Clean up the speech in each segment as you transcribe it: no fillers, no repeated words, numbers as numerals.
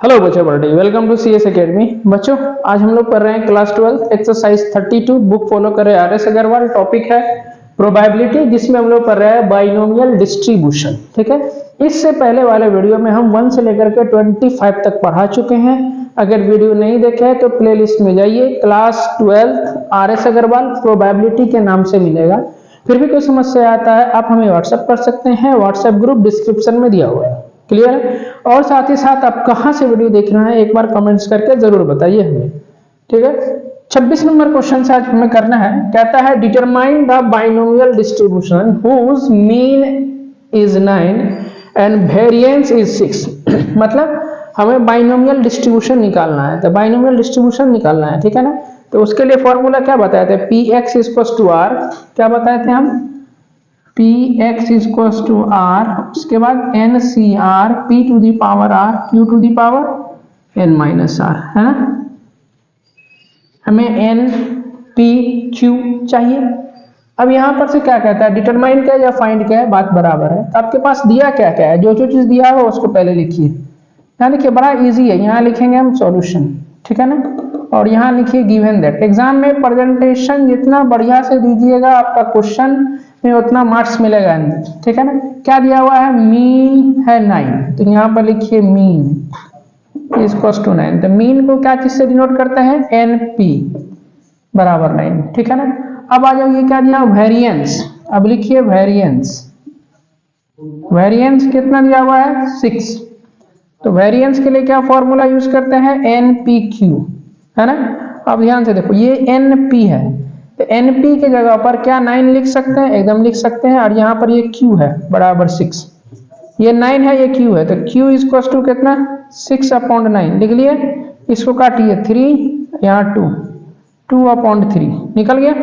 Hello बच्चों birthday welcome to CS academy. बच्चों आज हम लोग कर रहे हैं क्लास 12 एक्सरसाइज 32 बुक फॉलो कर रहे हैं आर एस अग्रवाल। टॉपिक है प्रोबेबिलिटी जिसमें हम लोग कर रहे हैं बाइनोमियल डिस्ट्रीब्यूशन। ठीक है, इससे पहले वाले वीडियो में हम 1 से लेकर के 25 तक पढ़ा चुके हैं। अगर वीडियो नहीं देखे हैं तो प्लेलिस्ट में जाइए, class 12 R S Agarwal probability के नाम से मिलेगा। फिर भी कोई समस्या आता है आप हमें व्हाट्सएप कर सकते हैं, व्हाट्सएप ग्रुप डिस्क्रिप्शन में दिया हुआ है। क्लियर है? और साथ ही साथ आप कहां से वीडियो देख रहे हैं एक बार कमेंट्स करके जरूर बताइए हमें। ठीक है, 26 नंबर क्वेश्चन से आज हमें करना है। कहता है determine the binomial distribution whose mean is 9 and variance is 6। मतलब हमें बाइनोमियल डिस्ट्रीब्यूशन निकालना है, तो बाइनोमियल डिस्ट्रीब्यूशन निकालना है। ठीक है ना, तो उसके लिए फॉर्मूला क्या बताए थे, P X equals to R. क्या बताए थे हम, P X equals to R, उसके बाद N C R P to the power R Q to the power N minus R, है ना। हमें एन पी क्यू चाहिए। अब यहां पर से क्या कहता है, डिटरमाइन क्या या फाइंड क्या है, बात बराबर है। तो आपके पास दिया क्या क्या है, जो जो चीज दिया है उसको पहले लिखिए। यहाँ देखिए बड़ा इजी है, यहाँ लिखेंगे हम सॉल्यूशन। ठीक है ना, और यहाँ लिखिए गिवन दैट। एग्जाम में प्रेजेंटेशन जितना बढ़िया से दीजिएगा आपका क्वेश्चन में उतना मार्क्स मिलेगा। ठीक है ना, क्या दिया हुआ है, मीन है 9, तो यहाँ पर लिखिए मीन इक्वल्स टू 9। तो मीन को क्या चीज से डिनोट करते हैं, एन पी बराबर 9। ठीक है ना, अब आ जाओ ये क्या दिया, वेरिएंस। अब लिखिए वेरिएंस, वेरिएंस कितना दिया हुआ है 6। तो वेरिएंस के लिए क्या फॉर्मूला यूज करते हैं, एन पी क्यू, है ना। अब ध्यान से देखो ये एन पी है, तो एन पी के जगह पर क्या 9 लिख सकते हैं, एकदम लिख सकते हैं। और यहाँ पर ये क्यू है बराबर 6, ये 9 है ये क्यू है, तो क्यू इक्वल्स टू कितना 6/9 लिख लिए। इसको काटिए 3, यहाँ 2/3 निकल गया।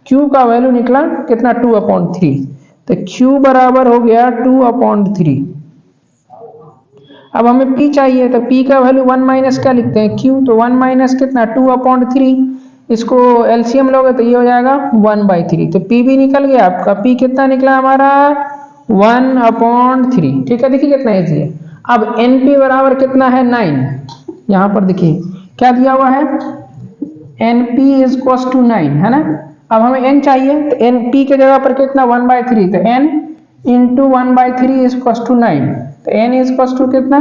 क्यू का वैल्यू निकला कितना 2/3, तो क्यू बराबर हो गया 2/3। अब हमें P चाहिए, तो P का वैल्यू 1 माइनस क्या लिखते हैं, Q, तो 1 माइनस कितना 2/3। इसको एलसीएम लोगे तो ये हो जाएगा 1/3, तो P भी निकल गया आपका। P कितना निकला हमारा 1/3। ठीक है, देखिए कितना इजी है। अब NP बराबर कितना है 9, यहाँ पर देखिए क्या दिया हुआ है, NP इक्वल्स टू 9, है ना। अब हमें N चाहिए, तो NP के जगह पर कितना 1/3, तो N इंटू 1/3 इक्वल्स टू 9, तो n इक्वल्स टू कितना,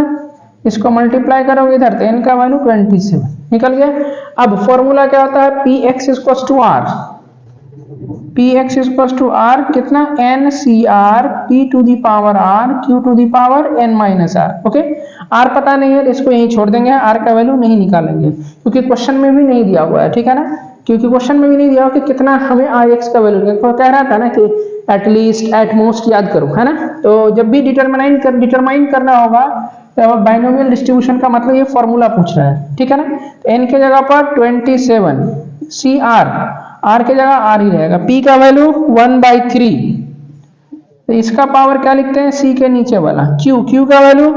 इसको मल्टीप्लाई करोगे इधर, तो n का वैल्यू 27 निकल गया। अब फॉर्मूला क्या होता है, P X equals to R, P X equals to R कितना, N C R P to the power R Q to the power N minus R. Okay, R पता नहीं है तो इसको यहीं छोड़ देंगे, आर का वैल्यू नहीं निकालेंगे क्योंकि क्वेश्चन में भी नहीं दिया हुआ है। ठीक है ना, क्योंकि क्वेश्चन में भी नहीं दिया हुआ कि कितना हमें आई एक्स का वैल्यू कह रहा था ना कि एटलीस्ट एट मोस्ट याद करो, है ना। तो जब भी डिटरमाइन करना होगा तो बाइनोमियल डिस्ट्रीब्यूशन का मतलब ये फॉर्मूला पूछ रहा है। ठीक है ना, तो n के जगह पर 27, सी आर के जगह आर ही रहेगा, p का वैल्यू 1/3, तो इसका पावर क्या लिखते हैं, c के नीचे वाला q का वैल्यू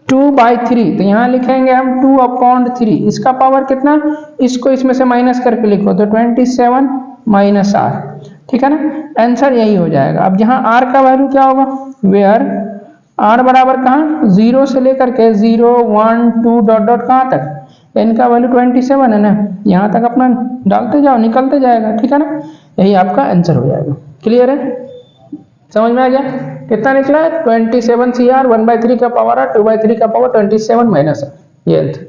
2/3, तो यहाँ लिखेंगे हम 2/3। इसका पावर कितना, इसको इसमें से माइनस करके लिखो तो 27 माइनस आर। ठीक है ना, आंसर यही हो जाएगा। अब यहाँ r का वैल्यू क्या होगा, वेयर r बराबर कहाँ, 0 से लेकर के 0 1 2 डॉट डॉट कहाँ तक, n का वैल्यू 27 है ना, यहाँ तक अपना डालते जाओ निकलते जाएगा। ठीक है ना, यही आपका आंसर हो जाएगा। क्लियर है, समझ में आ गया, कितना निकला है 27 सी आर 1/3 का पावर है 2/3 का पावर 27 माइनस है, ये आंसर।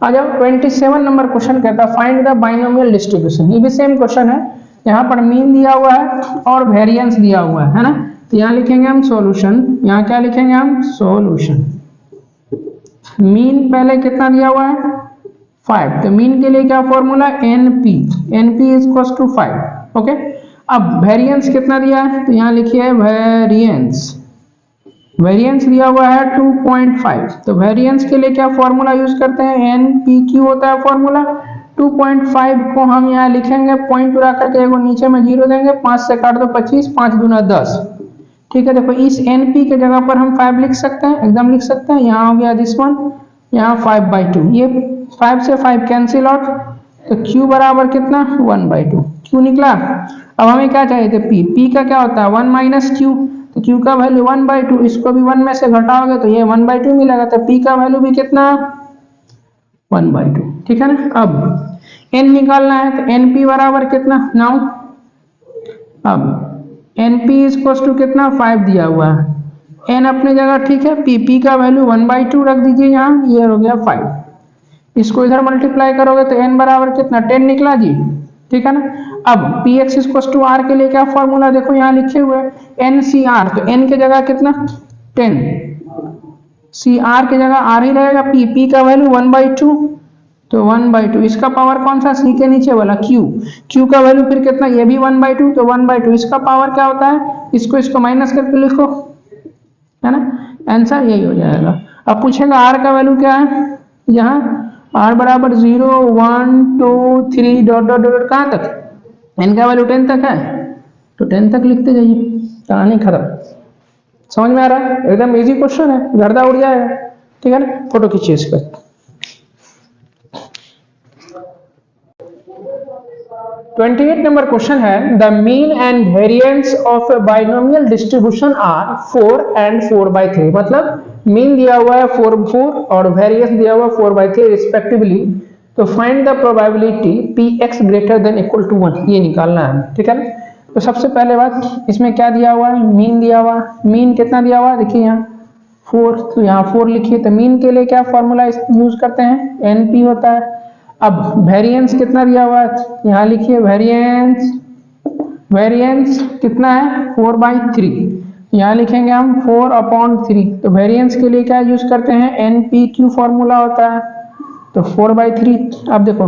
आ जाओ 27 नंबर क्वेश्चन कहता है फाइंड द बाइनोमियल डिस्ट्रीब्यूशन। ये भी सेम क्वेश्चन है, यहाँ पर मीन दिया हुआ है और वेरिएंस दिया हुआ है ना। तो यहाँ लिखेंगे हम सॉल्यूशन, यहाँ क्या लिखेंगे हम सॉल्यूशन। मीन पहले कितना दिया हुआ है 5, तो मीन के लिए क्या formula, NP equals to 5। Okay, अब वेरिएंस कितना दिया है, तो यहाँ लिखिए वेरिएंस दिया हुआ है 2.5, तो वेरिएंस के लिए क्या फॉर्मूला यूज करते हैं, NPQ होता है फॉर्मूला। 2.5 को हम यहाँ लिखेंगे पॉइंट उड़ा करके एगो नीचे में 0 देंगे, 5 से काट दो 25, 5 दूना 10। ठीक है, देखो इस NP के जगह पर हम 5 लिख सकते हैं, एकदम लिख सकते हैं। यहाँ हो गया दिस वन, यहाँ 5/2, ये 5 से 5 कैंसिल आउट, तो Q बराबर कितना 1/2, Q निकला। अब हमें क्या चाहिए थे, P का क्या होता है 1 माइनस Q, तो q का वैल्यू 1/2, इसको भी 1 में से घटाओगे तो ये 1/2 मिलेगा, तो p का वैल्यू भी कितना 1/2, ठीक है ना। अब n निकालना है तो np बराबर कितना, नाउ अब np इज कितना 5 दिया हुआ है, n अपनी जगह ठीक है, p का वैल्यू 1/2 रख दीजिए यहाँ, ये हो गया 5, इसको इधर मल्टीप्लाई करोगे तो n बराबर कितना 10 निकला जी, ठीक है ना। अब px इज r के लिए क्या फॉर्मूला देखो यहाँ लिखे हुए NCR, तो n की जगह कितना 10, CR की जगह r ही रहेगा, p का वैल्यू 1/2, तो 1/2 इसका पावर कौन सा, c के नीचे वाला q का वैल्यू फिर कितना, ये भी 1/2, तो 1/2 इसका पावर क्या होता है, इसको माइनस करके लिखो, है ना, आंसर यही हो जाएगा। अब पूछेगा r का वैल्यू क्या है, यहाँ r बराबर 0 1 2 3 डॉट डॉट डॉट कहाँ तक, n का वैल्यू 10 तक है, तो 10 तक लिखते जाइए, कहानी खत्म। समझ में आ रहा है, एकदम इजी क्वेश्चन है, गर्दा उड़ जाएगा, ठीक है ना। फोटो खींचिए इसका। 28 नंबर क्वेश्चन है, the mean and variance of a binomial distribution are 4 and 4/3, मतलब मीन दिया हुआ है 4 और वेरिएंस दिया हुआ है 4/3 रिस्पेक्टिवली, तो find the probability px greater than equal to 1, ये निकालना है, ठीक है ना। तो सबसे पहले बात, इसमें क्या दिया हुआ है, मीन दिया हुआ, मीन कितना दिया हुआ है, देखिए यहाँ 4, तो यहाँ 4 लिखिए, तो मीन के लिए क्या फॉर्मूला यूज करते हैं, np होता है। अब वेरिएंस कितना दिया हुआ है, यहाँ लिखिए वेरिएंस कितना है 4/3, यहाँ लिखेंगे हम 4/3, तो वेरिएंस के लिए क्या यूज करते हैं, npq फॉर्मूला होता है, तो 4/3। अब देखो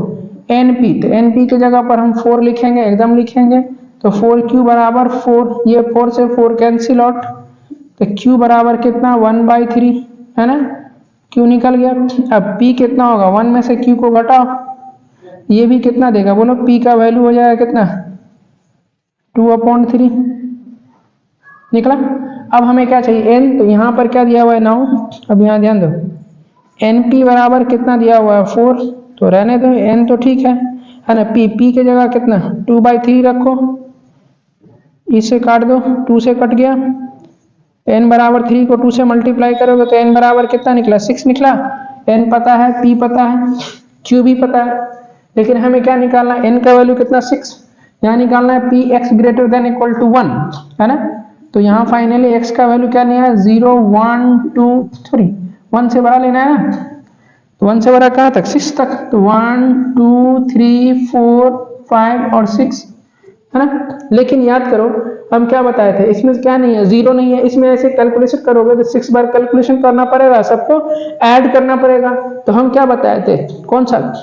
np, तो np की जगह पर हम 4 लिखेंगे, एकदम लिखेंगे, तो 4q बराबर 4, ये 4 से 4 कैंसिल आउट, तो q बराबर कितना 1/3, है ना, q निकल गया। अब p कितना होगा, 1 में से q को घटाओ, ये भी कितना देगा बोलो, p का वैल्यू हो जाएगा कितना 2/3 निकला। अब हमें क्या चाहिए n, तो यहाँ पर क्या दिया हुआ है नाउ, अब यहाँ ध्यान दो, np बराबर कितना दिया हुआ है 4, तो रहने दो, n तो ठीक है ना, p की जगह कितना 2/3 रखो, इसे काट दो, 2 से कट गया, n बराबर 3 को 2 से मल्टीप्लाई करोगे तो n बराबर कितना निकला 6 निकला, n पता है, p पता है, q भी पता है, लेकिन हमें क्या निकालना है, n का वैल्यू कितना 6, यहाँ निकालना है px greater than equal to 1, है ना। तो यहाँ फाइनली x का वैल्यू क्या नहीं है 0 1 2 3, 1 से बड़ा लेना है ना, तो 1 से बड़ा कहाँ तक 6 तक, तो 1 2 3 4 5 और 6, है ना। लेकिन याद करो हम क्या बताए थे, इसमें क्या नहीं है, 0 नहीं है, इसमें ऐसे कैलकुलेशन करोगे तो 6 बार कैलकुलेशन करना पड़ेगा, सबको ऐड करना पड़ेगा। तो हम क्या बताए थे, कौन सा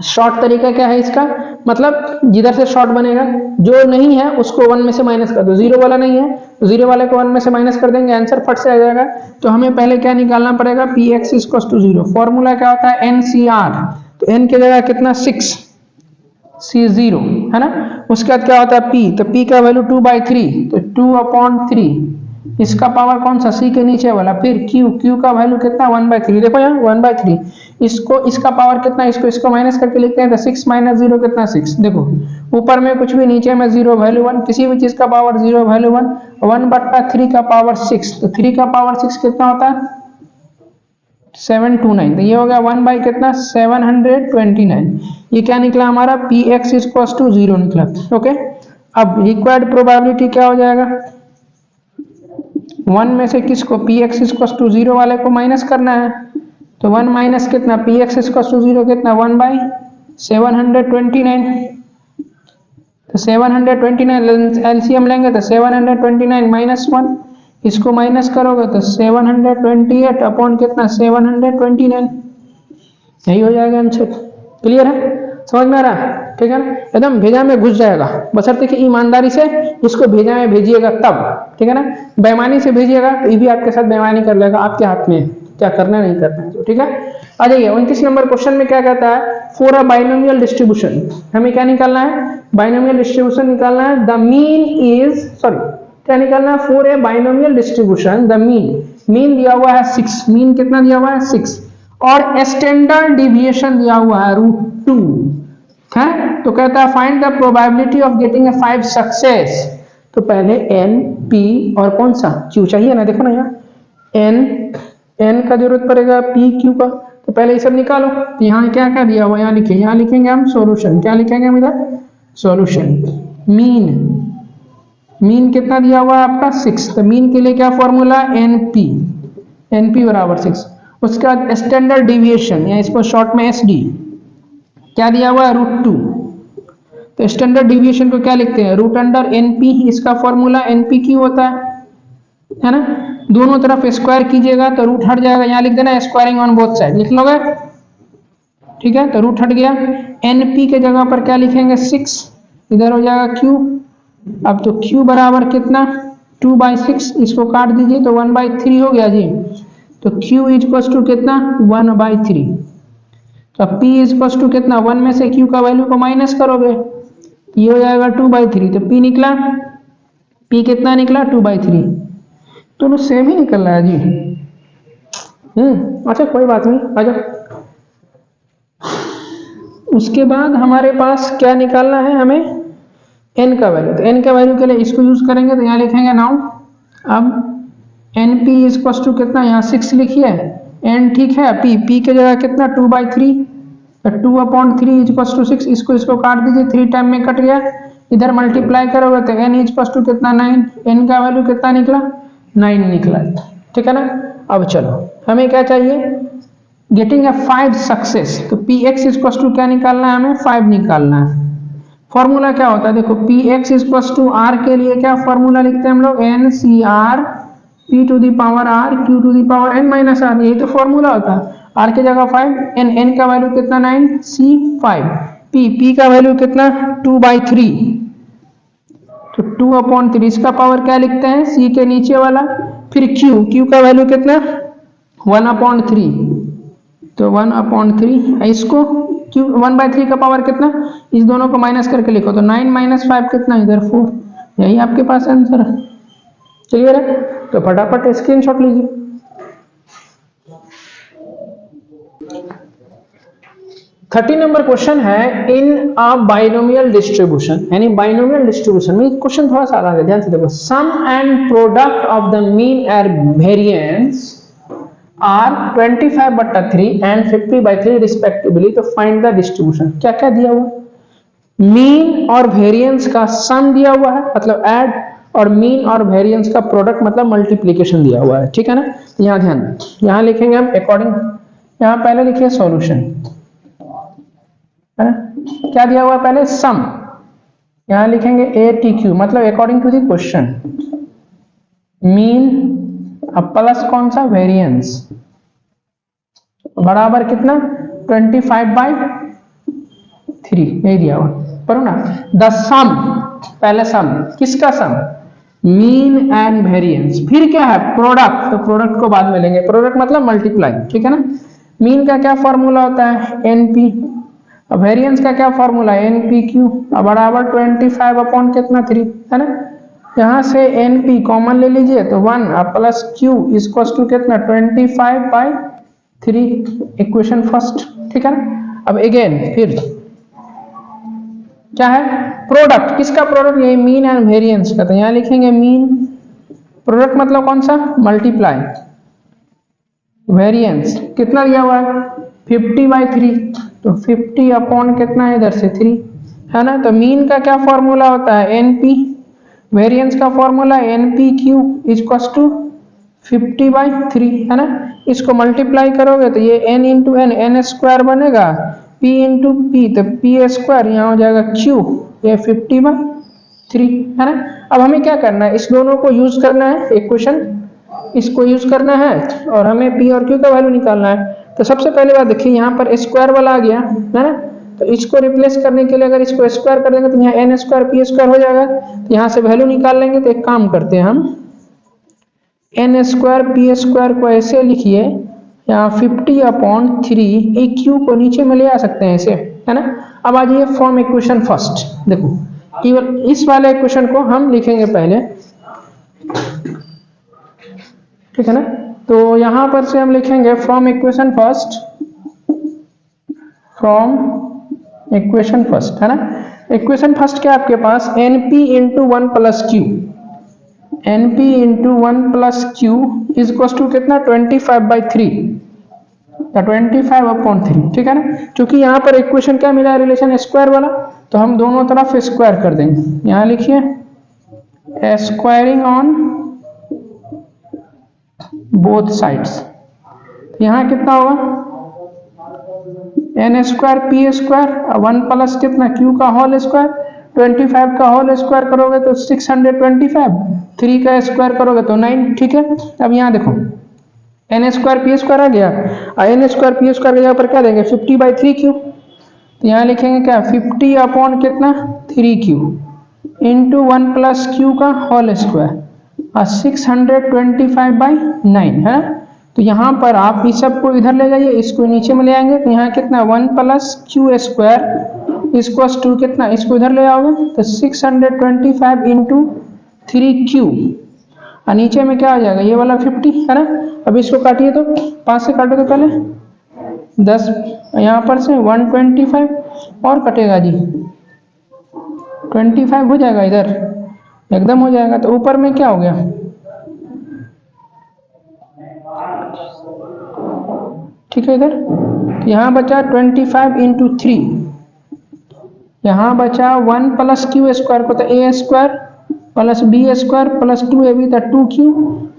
शॉर्ट तरीका क्या है इसका, मतलब जिधर से शॉर्ट बनेगा, जो नहीं है उसको 1 में से माइनस कर दो, 0 वाला नहीं है तो 0 वाले को 1 में से माइनस कर देंगे, आंसर फट से आ जाएगा। तो हमें पहले क्या निकालना पड़ेगा, px = 0, फॉर्मूला क्या होता है NCR, तो n की जगह कितना 6 C0, है ना। उसके बाद क्या होता है p, तो p का वैल्यू 2/3, तो 2/3, इसका पावर कौन सा, c के नीचे वाला, फिर q का वैल्यू कितना 1/3, देखो यहाँ 1/3, इसका पावर कितना, इसको माइनस करके लिखते हैं, तो 6 - 0 कितना 6, देखो ऊपर में कुछ भी नीचे में 0 वैल्यू 1, किसी भी चीज का पावर 0 वैल्यू 1, 1/3 का पावर 6, तो 3 का पावर 6 कितना होता है 729, तो ये हो गया 1 बाई कितना 729, ये क्या निकला हमारा px = 0 निकला, ओके। अब रिक्वायर्ड प्रोबेबिलिटी क्या हो जाएगा, 1 में से किसको px = 0 वाले को माइनस करना है, तो 1 माइनस कितना px = 0 कितना 1/729, तो 729 एलसीएम लेंगे तो 729 - 1, इसको माइनस करोगे तो 728 अपॉन कितना 729, यही हो जाएगा आंसर। क्लियर है, समझ में आ रहा है, ठीक है ना, एकदम भेजा में घुस जाएगा, बशर्ते कि ईमानदारी से इसको भेजा में भेजिएगा तब, ठीक है ना। बेईमानी से भेजिएगा तो ये भी आपके साथ बेईमानी कर लेगा, आपके हाथ में क्या करना नहीं करना है, तो ठीक है। आ जाइए 29 नंबर क्वेश्चन में क्या कहता है, फॉर अ बाइनोमियल डिस्ट्रीब्यूशन, हमें क्या निकालना है, बाइनोमियल डिस्ट्रीब्यूशन निकालना है, द मीन इज क्या निकालना है, for a binomial distribution the mean दिया हुआ है 6, मीन कितना दिया हुआ है 6, और स्टैंडर्ड डिविएशन दिया हुआ है √2 है, तो कहता है find the probability of getting a 5 success, तो पहले एन पी और कौन सा क्यू चाहिए ना, देखो ना यहाँ एन का जरूरत पड़ेगा, पी क्यू का, तो पहले ये सब निकालो। तो यहाँ क्या क्या दिया हुआ यहाँ लिखे, यहाँ लिखेंगे हम सॉल्यूशन, क्या लिखेंगे हम इधर सॉल्यूशन। मीन कितना दिया हुआ है आपका 6, तो मीन के लिए क्या फॉर्मूला एन पी बराबर 6। उसके बाद स्टैंडर्ड डिविएशन या इसको शॉर्ट में एस डी क्या दिया हुआ है √2, तो स्टैंडर्ड डिविएशन को क्या लिखते हैं रूट अंडर एन पी, इसका फॉर्मूला एन पी क्यू होता है ना। दोनों तरफ स्क्वायर कीजिएगा तो रूट हट जाएगा, यहाँ लिख देना स्क्वायरिंग ऑन बोथ साइड, लिख लोगे ठीक है, तो रूट हट गया। एन पी के जगह पर क्या लिखेंगे 6, इधर हो जाएगा क्यू। अब तो क्यू बराबर कितना 2/6, इसको काट दीजिए तो 1/3 हो गया जी, तो क्यू इज टू कितना 1/3। तो अब P इज टू कितना 1 में से Q का वैल्यू को माइनस करोगे, ये हो जाएगा 2/3, तो P निकला, P कितना निकला 2/3, दोनों सेम ही निकल रहा है जी। अच्छा कोई बात नहीं, आ जाओ। उसके बाद हमारे पास क्या निकालना है हमें n का वैल्यू, तो n का वैल्यू के लिए इसको यूज करेंगे, तो यहाँ लिखेंगे नाउ अब NP इज टू कितना यहाँ 6 लिखिए, n ठीक है, P के जगह कितना 2/3, 2/3 इज टू 6, इसको काट दीजिए, 3 टाइम में कट गया, इधर मल्टीप्लाई करोगे तो n इज टू कितना 9, n का वैल्यू कितना निकला 9 निकला, ठीक है ना। अब चलो हमें क्या चाहिए गेटिंग ए 5 सक्सेस, तो Px इज टू क्या निकालना है हमें 5 निकालना है। फॉर्मूला क्या होता है देखो, Px इज टू r के लिए क्या फॉर्मूला लिखते हैं हम लोग NCR P to the power r Q to the power n minus r, यही तो फॉर्मूला होता है। r के जगह 5, n का वैल्यू कितना 9, C 5, P का वैल्यू कितना 2/3, तो 2/3 इसका पावर क्या लिखते हैं C के नीचे वाला, फिर Q का वैल्यू कितना 1/3, तो 1/3, इसको Q 1/3 का पावर कितना, इस दोनों को माइनस करके लिखो, तो 9 - 5 कितना इधर 4, यही आपके पास आंसर है। क्लियर है, तो फटाफट स्क्रीनशॉट लीजिए। थर्टी नंबर क्वेश्चन है इन अ बाइनोमियल डिस्ट्रीब्यूशन, यानी बाइनोमियल डिस्ट्रीब्यूशन में क्वेश्चन थोड़ा सा अलग है, ध्यान से देखो। Sum and product of the mean and variance are 25/3 and 50/3 respectively, तो फाइंड द डिस्ट्रीब्यूशन। क्या क्या दिया हुआ, मीन और वेरिएंस का सम दिया हुआ है मतलब ऐड, और मीन और वेरिएंस का प्रोडक्ट मतलब मल्टीप्लिकेशन दिया हुआ है, ठीक है ना। यहाँ ध्यान, यहाँ लिखेंगे हम अकॉर्डिंग, यहाँ पहले लिखिए सॉल्यूशन है ना, क्या दिया हुआ पहले सम, यहाँ लिखेंगे ATQ मतलब according to the question, mean अब प्लस कौन सा वेरिएंस बराबर कितना 25/3, यही दिया हुआ पर ना। द सम, पहले सम, किसका सम मीन एंड वेरिएंस, फिर क्या है प्रोडक्ट, तो प्रोडक्ट को बाद में लेंगे, प्रोडक्ट मतलब मल्टीप्लाई, ठीक है ना। मीन का क्या फॉर्मूला होता है NP, अब वेरिएंस का क्या फॉर्मूला है NPQ, बराबर 25 कितना 3 है ना। यहाँ से NP कॉमन ले लीजिए तो 1 प्लस Q इक्वल्स टू कितना 25/3, इक्वेशन फर्स्ट, ठीक है ना। अब अगेन फिर क्या है प्रोडक्ट, किसका प्रोडक्ट, यही मीन एंड वेरिएंस का, तो यहाँ लिखेंगे मीन, प्रोडक्ट मतलब कौन सा मल्टीप्लाई, वेरिएंस कितना दिया हुआ है 50/3, तो 50 कितना है इधर से 3 है ना। तो मीन का क्या फॉर्मूला होता है NP, वेरिएंस का फॉर्मूला NPQ इक्वल्स टू 50/3 है ना। इसको मल्टीप्लाई करोगे तो ये n इंटू n स्क्वायर बनेगा, p इंटू p तो p स्क्वायर, यहाँ हो जाएगा q, ये 50/3 है ना। अब हमें क्या करना है, इस दोनों को यूज करना है इक्वेशन, इसको यूज करना है और हमें p और q का वैल्यू निकालना है। तो सबसे पहले बात देखिए यहाँ पर स्क्वायर वाला आ गया है ना, तो इसको रिप्लेस करने के लिए अगर इसको स्क्वायर कर देंगे तो यहाँ n स्क्वायर p स्क्वायर हो जाएगा, तो यहाँ से वैल्यू निकाल लेंगे। तो एक काम करते हैं हम n स्क्वायर p स्क्वायर को ऐसे लिखिए, यहाँ 50/3 एक q को नीचे में ले आ सकते हैं ऐसे, है ना। अब आ जाइए फॉर्म इक्वेशन फर्स्ट, देखो केवल इस वाले इक्वेशन को हम लिखेंगे पहले, ठीक है ना। तो यहां पर से हम लिखेंगे from equation first, from equation first है ना। इक्वेशन फर्स्ट क्या है आपके पास, NP into 1 plus Q, NP into 1 plus Q is equal to कितना 25/3 या 25/3, ठीक है ना। क्योंकि यहाँ पर इक्वेशन क्या मिला है, रिलेशन स्क्वायर वाला, तो हम दोनों तरफ स्क्वायर कर देंगे। यहाँ लिखिए स्क्वायरिंग ऑन बोथ साइड्स, यहाँ कितना होगा n square P square 1 plus कितना q का होल स्क्वायर, 25 का होल स्क्वायर करोगे तो 625, 3 का स्क्वायर करोगे तो 9, ठीक है। अब यहाँ देखो n स्क्वायर पी स्क्वायर आ गया, n स्क्वायर पी स्क्वायर के यहाँ पर क्या देंगे 50/3q, तो यहाँ लिखेंगे क्या 50 अपॉन कितना 3q इंटू 1 प्लस q का होल स्क्वायर और 625/9 है। तो यहाँ पर आप इस सब को इधर ले जाइए, इसको नीचे में ले आएंगे तो यहाँ कितना 1 प्लस क्यू स्क्वायर इसको टू कितना, इसको इधर ले आओगे तो 625 इंटू 3q और नीचे में क्या आ जाएगा ये वाला 50 है ना। अब इसको काटिए तो 5 से काटो तो पहले 10, यहाँ पर से 125 और कटेगा जी 25 हो जाएगा, इधर एकदम हो जाएगा। तो ऊपर में क्या हो गया, ठीक है इधर, यहाँ बचा 25 इंटू 3, यहाँ बचा 1 प्लस क्यू स्क्वायर को तो A square plus B square plus 2ab था 2q,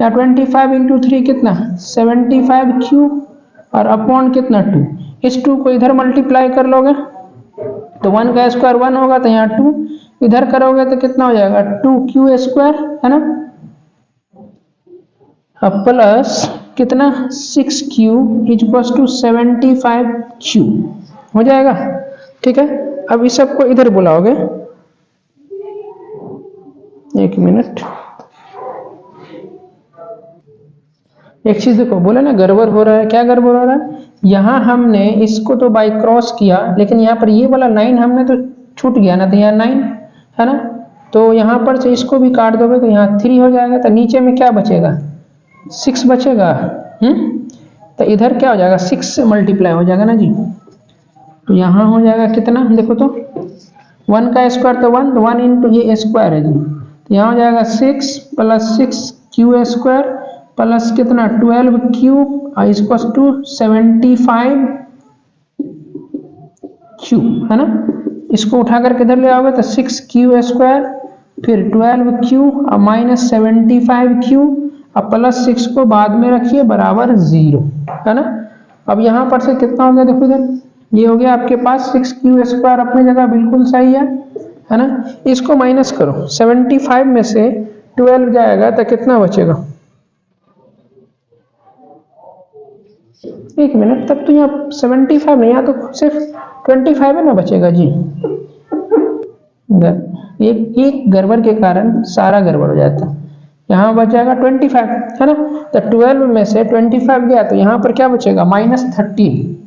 या 25 इंटू 3 कितना 75q और अपॉन कितना 2, इस 2 को इधर मल्टीप्लाई कर लोगे तो 1 का स्क्वायर 1 होगा, तो यहाँ 2 इधर करोगे तो कितना हो जाएगा 2q स्क्वायर है ना, अब प्लस कितना 6q is equal to 75q हो जाएगा, ठीक है। अब इस सब को इधर बुलाओगे, एक मिनट, एक चीज देखो, बोले ना गड़बड़ हो रहा है, क्या गड़बड़ हो रहा है, यहाँ हमने इसको तो बाई क्रॉस किया, लेकिन यहाँ पर ये वाला 9 हमने तो छूट गया ना, तो यहाँ 9 है ना, तो यहाँ पर से इसको भी काट दोगे तो यहाँ 3 हो जाएगा, तो नीचे में क्या बचेगा 6 बचेगा, तो इधर क्या हो जाएगा 6 से मल्टीप्लाई हो जाएगा ना जी, तो यहाँ हो जाएगा कितना देखो तो 1 का स्क्वायर तो 1, 1 इंटू ये स्क्वायर है जी, तो यहाँ हो जाएगा 6 प्लस 6q स्क्वायर प्लस कितना 12q इक्वल टू 75q है ना। इसको उठा कर किधर ले आओगे तो 6q स्क्वायर फिर 12q और माइनस 75q अब प्लस 6 को बाद में रखिए बराबर 0 है ना। अब यहाँ पर से कितना हो गया देखो इधर, ये हो गया आपके पास 6q स्क्वायर अपनी जगह बिल्कुल सही है ना। इसको माइनस करो, 75 में से 12 जाएगा तो कितना बचेगा, एक मिनट, तब तो यहाँ 75 नहीं, यहाँ तो सिर्फ 25 है ना बचेगा जी। एक गड़बड़ के कारण सारा गड़बड़ हो जाता है, यहाँ बच जाएगा 25 है ना, तो 12 में से 25 गया तो यहाँ पर क्या बचेगा -13q,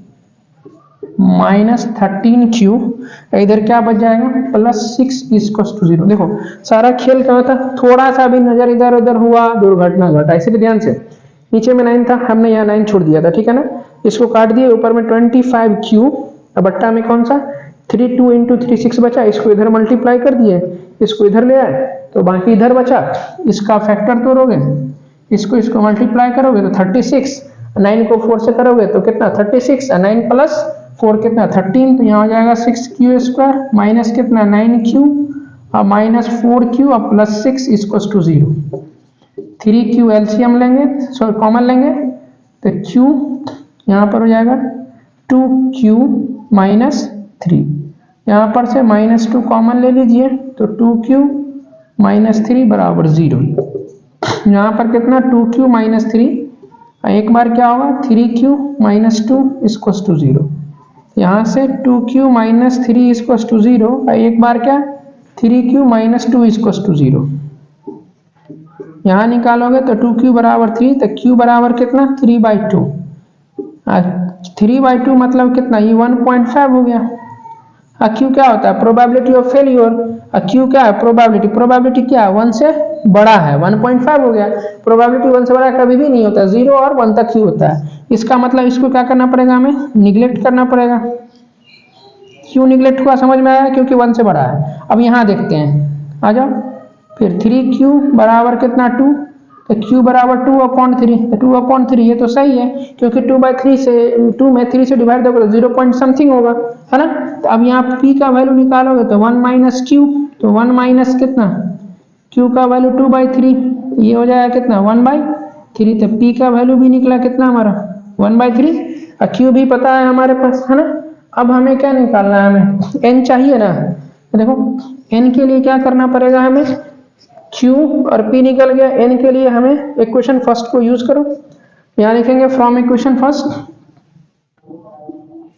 इधर क्या बच जाएगा +6 इक्वल टू 0। देखो सारा खेल क्या होता, थोड़ा सा भी नजर इधर उधर हुआ दुर्घटना घटा, इसलिए ध्यान से, नीचे में 9 था हमने यहाँ 9 छोड़ दिया था, ठीक है ना। इसको काट दिए, ऊपर में 25q अब बट्टा में कौन सा 3 2 इंटू 3 6 बचा, इसको इधर मल्टीप्लाई कर दिए, इसको इधर ले आए तो बाकी इधर बचा, इसका फैक्टर तोड़ोगे, इसको मल्टीप्लाई करोगे तो 36, 9 को 4 से करोगे तो कितना 36 और 9 प्लस 4 कितना 13, तो यहाँ हो जाएगा 6q स्क्वायर माइनस कितना 9q और माइनस 4q और plus 6 equal to 0। 3q LCM लेंगे, सॉरी कॉमन लेंगे तो q यहाँ पर हो जाएगा 2q माइनस 3, यहाँ पर से -2 कॉमन ले लीजिए तो 2q माइनस 3 बराबर 0। यहाँ पर कितना 2q माइनस 3, एक बार क्या होगा 3q माइनस 2 इक्वल टू 0, यहाँ से 2q माइनस 3 इक्वल टू 0, एक बार क्या 3q माइनस 2 इक्वल टू 0, यहाँ निकालोगे तो 2q बराबर 3, तो q बराबर कितना 3/2, 3/2 मतलब कितना ये 1.5 हो गया। q क्या होता है प्रोबेबिलिटी ऑफ फेलियर, q क्या है प्रोबेबिलिटी क्या है 1 से बड़ा है, 1.5 हो गया। प्रोबेबिलिटी 1 से बड़ा कभी भी नहीं होता, 0 और 1 तक ही होता है। इसका मतलब इसको क्या करना पड़ेगा, हमें निगलेक्ट करना पड़ेगा, क्यों निगलेक्ट हुआ समझ में आया, क्योंकि 1 से बड़ा है। अब यहाँ देखते हैं, आ जाओ फिर 3q बराबर कितना 2, तो q बराबर 2/3, तो 2/3 ये तो सही है, क्योंकि 2/3 से 2 में 3 से डिवाइड दोगे तो 0 पॉइंट समथिंग होगा, है ना। तो अब यहाँ p का वैल्यू निकालोगे तो 1 माइनस q, तो 1 माइनस कितना q का वैल्यू 2/3, ये हो जाएगा कितना 1/3, तो p का वैल्यू भी निकला कितना हमारा 1/3, और q भी पता है हमारे पास, है ना। अब हमें क्या निकालना है, हमें n चाहिए ना। तो देखो n के लिए क्या करना पड़ेगा हमें, q और p निकल गया, n के लिए हमें इक्वेशन फर्स्ट को यूज करो। यहाँ लिखेंगे from equation first,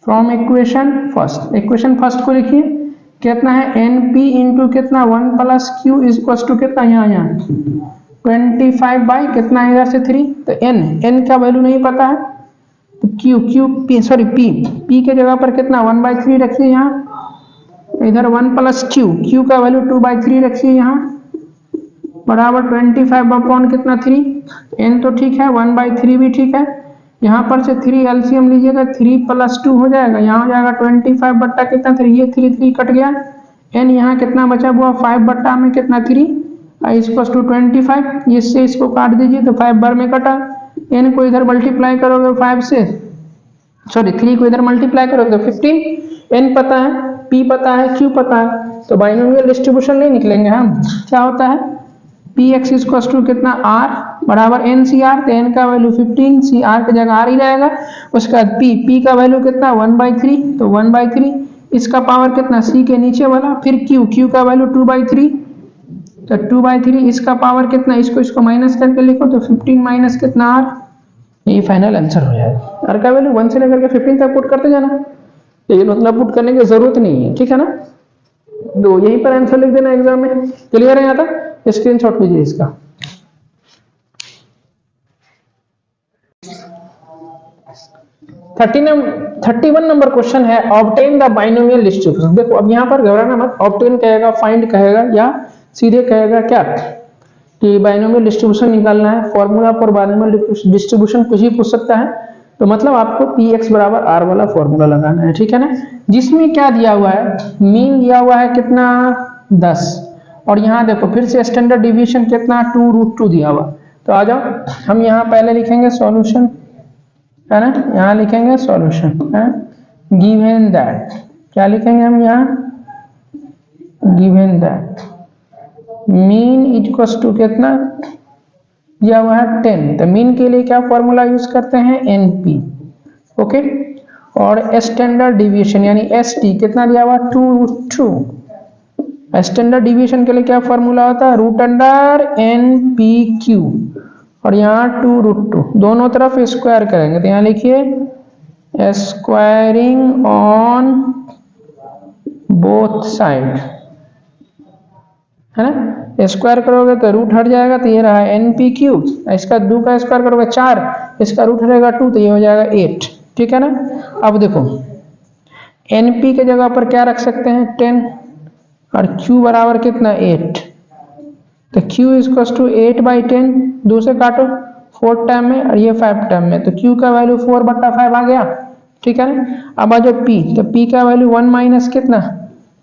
from equation first को लिखिए, कितना है np इंटू कितना 1 plus q is equal to कितना, यहाँ 25 बाई कितना इधर से 3, तो n का वैल्यू नहीं पता है, तो p के जगह पर कितना 1/3 रखिए, यहाँ इधर 1 प्लस q का वैल्यू 2/3 रखिए, यहाँ बराबर 25 कितना 3, n तो ठीक है 1/3 भी ठीक है, यहाँ पर से 3 एलसीएम लीजिएगा 3 + 2 हो जाएगा, यहाँ हो जाएगा 25 बट्टा कितना 3, ये 3 कट गया, n यहाँ कितना बचा हुआ 5 बट्टा में कितना 3 इज इक्वल टू 25, इससे इसको काट दीजिए तो 5 बार में कटा, n को इधर मल्टीप्लाई करोगे 5 से, 3 को इधर मल्टीप्लाई करोगे तो 15, n पता है, p पता है, q पता है, तो बाइनोमियल डिस्ट्रीब्यूशन नहीं निकलेंगे हम, क्या होता है px इक्वल टू कितना r बराबर ncr, तो n का वैल्यू 15, cr की जगह r ही रहेगा, उसके बाद p का वैल्यू कितना 1/3, तो 1/3 इसका पावर कितना c के नीचे वाला, फिर q का वैल्यू 2/3, तो 2/3 इसका पावर कितना, इसको माइनस करके लिखो तो 15 माइनस कितना r, ये फाइनल आंसर हो जाएगा। r का वैल्यू 1 से लेकर के 15 तक पुट करते जाना, लेकिन उतना पुट करने की जरूरत नहीं है, ठीक है ना। तो यहीं पर आंसर लिख देना एग्जाम में, क्लियर है यहाँ तक, स्क्रीनशॉट लीजिए इसका। थर्टी वन नंबर क्वेश्चन है, ऑब्टेन द बाइनोमियल डिस्ट्रीब्यूशन। देखो अब यहाँ पर घबराना मत, ऑब्टेन कहेगा, फाइंड कहेगा, या सीधे कहेगा क्या कि बाइनोमियल डिस्ट्रीब्यूशन निकालना है, फॉर्मूला फॉर बाइनोमियल डिस्ट्रीब्यूशन कुछ ही पूछ सकता है, तो मतलब आपको px बराबर r वाला फॉर्मूला लगाना है, ठीक है ना। जिसमें क्या दिया हुआ है, मीन दिया हुआ है कितना 10, और यहाँ देखो फिर से स्टैंडर्ड डिवीजन कितना 2√2 दिया हुआ, तो आ जाओ हम यहाँ पहले लिखेंगे सॉल्यूशन, है ना, यहाँ लिखेंगे सॉल्यूशन, है गिवन दैट, क्या लिखेंगे हम यहाँ, given that mean equals to कितना दिया हुआ है 10, तो मीन के लिए क्या फॉर्मूला यूज करते हैं np, ओके, और स्टैंडर्ड डिवीजन यानी st कितना दिया हुआ 2√2, स्टैंडर्ड डिवीजन के लिए क्या फॉर्मूला होता है √npq, और यहाँ 2√2 दोनों तरफ स्क्वायर करेंगे, तो यहाँ लिखिए स्क्वायरिंग ऑन बोथ साइड, है ना, स्क्वायर करोगे तो रूट हट जाएगा, तो ये रहा npq, इसका 2 का स्क्वायर करोगे 4, इसका रूट हटेगा 2, तो ये हो जाएगा 8, ठीक है ना। अब देखो np के जगह पर क्या रख सकते हैं 10, और q बराबर कितना 8, तो q इक्वल टू 8/10, 2 से काटो 4 टाइम में और ये 5 टाइम में, तो q का वैल्यू 4/5 आ गया, ठीक है ना। अब आ जाओ p, तो p का वैल्यू 1 माइनस कितना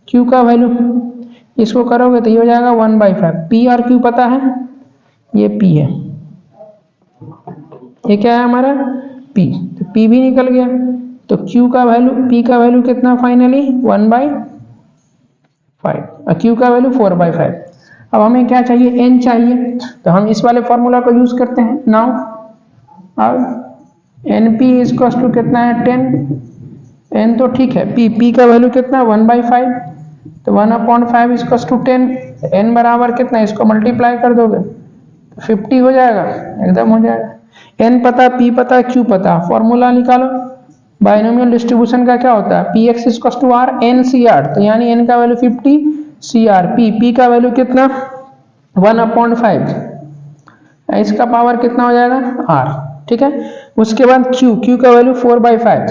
q का वैल्यू, इसको करोगे तो ये हो जाएगा 1/5, p और q पता है, ये p है, ये क्या है हमारा p, तो p भी निकल गया, तो q का वैल्यू, p का वैल्यू कितना फाइनली 1/5 और q का वैल्यू 4/5। अब हमें क्या चाहिए n चाहिए, तो हम इस वाले फॉर्मूला को यूज करते हैं नाउ, अब np इक्वल टू कितना है 10, n तो ठीक है, p का वैल्यू कितना 1/5, तो 1/5 इक्वल टू 10, n बराबर कितना, इसको मल्टीप्लाई कर दोगे तो 50 हो जाएगा, एकदम हो जाएगा, n पता, p पता, q पता, फॉर्मूला निकालो। बाइनोमियल डिस्ट्रीब्यूशन का क्या होता है px equal to r ncr, तो यानी n का वैल्यू 50, cr p का वैल्यू कितना 1/5, इसका पावर कितना हो जाएगा r, ठीक है। उसके बाद q का वैल्यू 4/5,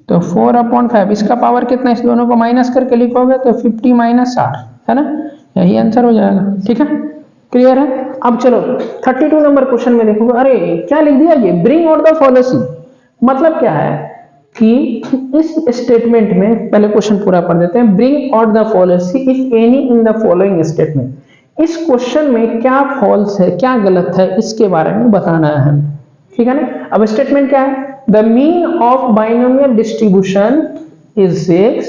तो 4/5 इसका पावर कितना, इस दोनों को माइनस करके लिखोगे तो 50 माइनस r, है ना, यही आंसर हो जाएगा, ठीक है, क्लियर है। अब चलो 32 नंबर क्वेश्चन में देखोगे, अरे क्या लिख दिया ये, ब्रिंग आउट द फॉलोइंग, मतलब क्या है कि इस स्टेटमेंट में पहले क्वेश्चन पूरा पढ़ देते हैं। Bring out the following if any in the following statement. इस क्वेश्चन में क्या फॉल्स है, क्या गलत है, इसके बारे में बताना है हमें, ठीक है ना। अब स्टेटमेंट क्या है, the mean of binomial distribution is 6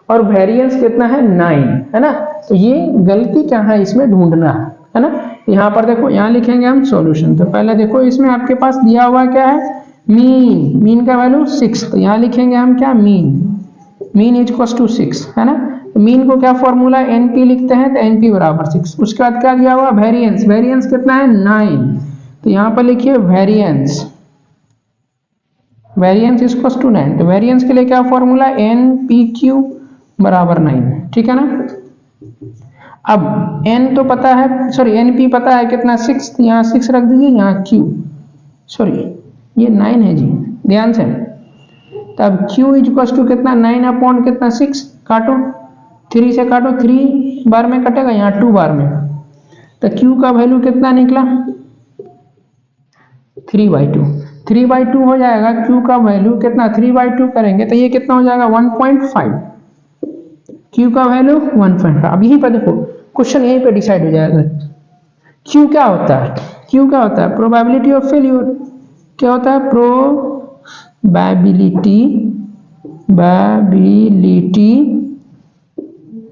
और वेरिएंस कितना है 9, है ना। तो ये गलती क्या है इसमें ढूंढना है ना। यहाँ पर देखो, यहाँ लिखेंगे हम सॉल्यूशन। तो पहले देखो इसमें आपके पास दिया हुआ क्या है, मीन, मीन का वैल्यू 6। तो यहाँ लिखेंगे हम क्या, मीन इज इक्वल टू 6, है ना। तो मीन को क्या फॉर्मूला, एनपी लिखते हैं, तो एनपी बराबर 6। उसके बाद क्या दिया हुआ, वेरिएंस, वेरिएंस कितना है 9। तो यहाँ पर लिखिए variance, variance is equal to 9। तो वेरिएंस के लिए क्या फॉर्मूला, एन पी क्यू बराबर 9, ठीक है ना। अब n तो पता है, सॉरी np पता है कितना 6, यहाँ 6 रख दीजिए, यहाँ q, सॉरी ये 9 है जी, ध्यान से। तब q इज इक्वल टू कितना, 9 अपॉन कितना 6, काटो 3 से काटो, 3 बार में कटेगा, यहाँ 2 बार में। तो q का वैल्यू कितना निकला 3/2, 3/2 हो जाएगा। q का वैल्यू कितना 3/2 करेंगे तो ये कितना हो जाएगा 1.5, q का वैल्यू 1.5। अब यहीं पर देखो क्वेश्चन यहीं पे डिसाइड हो जाएगा। q क्या होता है, q क्या होता है, प्रोबेबिलिटी ऑफ फेल्यूर। क्या होता है, प्रोबेबिलिटी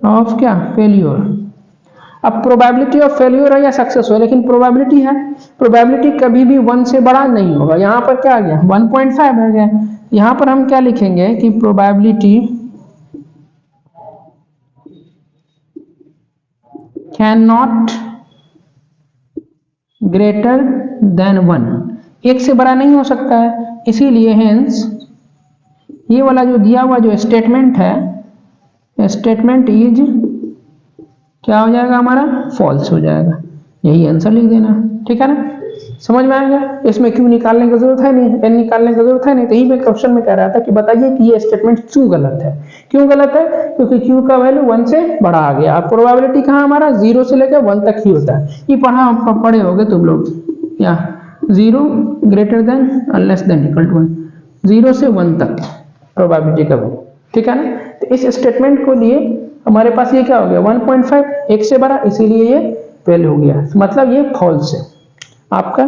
ऑफ क्या, फेल्यूर। अब प्रोबेबिलिटी ऑफ फेल्यूर है या सक्सेस हो, लेकिन प्रोबेबिलिटी है, प्रोबेबिलिटी कभी भी 1 से बड़ा नहीं होगा। यहाँ पर क्या आ गया 1.5 आ गया। यहाँ पर हम क्या लिखेंगे कि probability can not greater than 1, 1 से बड़ा नहीं हो सकता है। इसीलिए हेंस ये वाला जो दिया हुआ जो स्टेटमेंट है, स्टेटमेंट इज क्या हो जाएगा हमारा, फॉल्स हो जाएगा। यही आंसर लिख देना, ठीक है ना। समझ में आएगा, इसमें क्यों निकालने की जरूरत है नहीं, एन निकालने की जरूरत है नहीं। तो यही मैं क्वेश्चन में कह रहा था कि बताइए कि ये स्टेटमेंट क्यों गलत है। क्यों गलत है, क्योंकि क्यू का वैल्यू 1 से बड़ा आ गया। अब प्रोबेबिलिटी कहाँ हमारा 0 से लेकर 1 तक ही होता है। ये पढ़े होगे तुम लोग, या 0 greater than less than equal to 1, 0 से 1 तक प्रोबेबिलिटी का वैल्यू, ठीक है ना। तो इस स्टेटमेंट को लिए हमारे पास ये क्या हो गया 1.5, 1 से बड़ा, इसीलिए ये फेल हो गया, मतलब ये फॉल्स है आपका।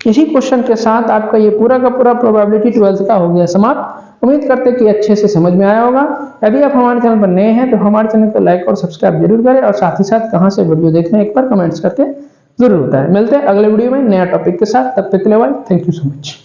इसी क्वेश्चन के साथ आपका ये पूरा का पूरा प्रोबेबिलिटी 12 का हो गया समाप्त। उम्मीद करते हैं कि अच्छे से समझ में आया होगा। यदि आप हमारे चैनल पर नए हैं तो हमारे चैनल को लाइक और सब्सक्राइब जरूर करें, और साथ ही साथ कहां से वीडियो देख रहे हैं एक बार कमेंट्स करके जरूर बताएं। मिलते हैं अगले वीडियो में नया टॉपिक के साथ, तब तक के लिए bye, thank you so much.